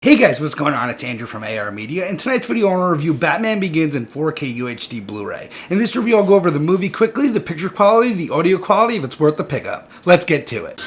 Hey guys, what's going on? It's Andrew from AR Media. In tonight's video, I want to review Batman Begins in 4K UHD Blu-ray. In this review, I'll go over the movie quickly, the picture quality, the audio quality, if it's worth the pickup. Let's get to it.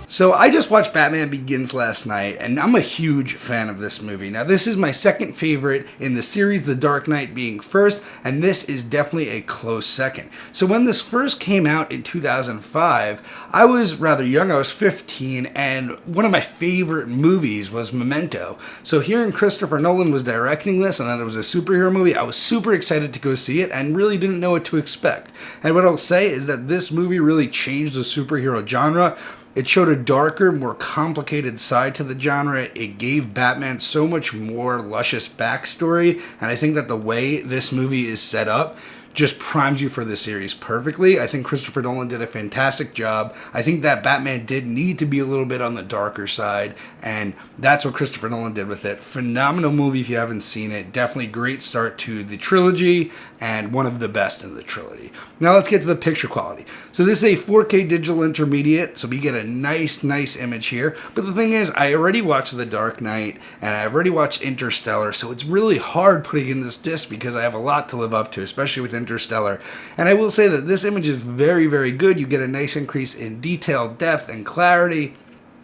So I just watched Batman Begins last night, and I'm a huge fan of this movie. Now, this is my second favorite in the series, The Dark Knight being first, and this is definitely a close second. So when this first came out in 2005, I was rather young, I was 15, and one of my favorite movies was Memento. So hearing Christopher Nolan was directing this, and that it was a superhero movie, I was super excited to go see it, and really didn't know what to expect. And what I'll say is that this movie really changed the superhero genre. It showed a darker, more complicated side to the genre. It gave Batman so much more luscious backstory, and I think that the way this movie is set up just primes you for the series perfectly. I think Christopher Nolan did a fantastic job. I think that Batman did need to be a little bit on the darker side, and that's what Christopher Nolan did with it. Phenomenal movie if you haven't seen it. Definitely great start to the trilogy, and one of the best in the trilogy. Now let's get to the picture quality. So this is a 4K digital intermediate, so we get a nice image here. But the thing is, I already watched The Dark Knight, and I've already watched Interstellar, so it's really hard putting in this disc because I have a lot to live up to, especially with Interstellar. And I will say that this image is very good. You get a nice increase in detail, depth, and clarity.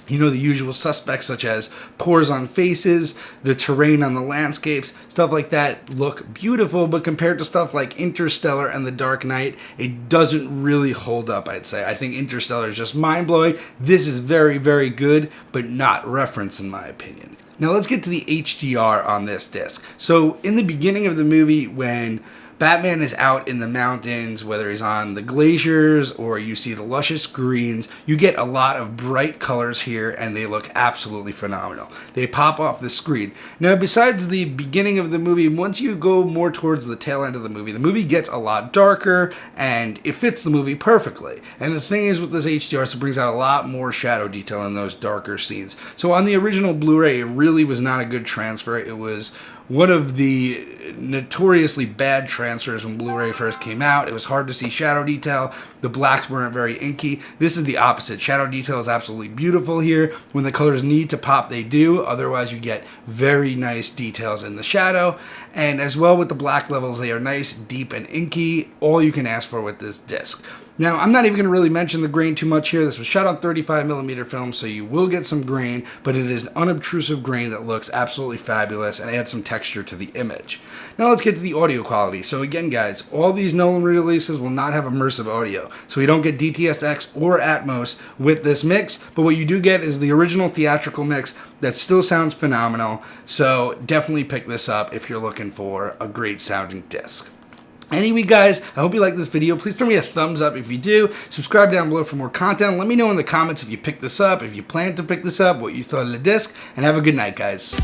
You know, the usual suspects such as pores on faces, the terrain on the landscapes, stuff like that look beautiful, but compared to stuff like Interstellar and The Dark Knight, it doesn't really hold up, I'd say. I think Interstellar is just mind-blowing. This is very good, but not referenced in my opinion. Now let's get to the HDR on this disc. So in the beginning of the movie, when Batman is out in the mountains, whether he's on the glaciers or you see the luscious greens, you get a lot of bright colors here and they look absolutely phenomenal. They pop off the screen. Now, besides the beginning of the movie, once you go more towards the tail end of the movie gets a lot darker and it fits the movie perfectly. And the thing is with this HDR, it brings out a lot more shadow detail in those darker scenes. So on the original Blu-ray, it really was not a good transfer. It was one of the notoriously bad transfers when Blu-ray first came out. It was hard to see shadow detail. The blacks weren't very inky. This is the opposite. Shadow detail is absolutely beautiful here. When the colors need to pop, they do. Otherwise, you get very nice details in the shadow. And as well with the black levels, they are nice, deep, and inky. All you can ask for with this disc. Now, I'm not even going to really mention the grain too much here. This was shot on 35mm film, so you will get some grain, but it is unobtrusive grain that looks absolutely fabulous and adds some texture to the image. Now let's get to the audio quality. So again, guys, all these Nolan releases will not have immersive audio, so we don't get DTS:X or Atmos with this mix, but what you do get is the original theatrical mix that still sounds phenomenal, so definitely pick this up if you're looking for a great sounding disc. Anyway, guys, I hope you like this video. Please throw me a thumbs up if you do. Subscribe down below for more content. Let me know in the comments if you picked this up, if you plan to pick this up, what you thought of the disc, and have a good night, guys.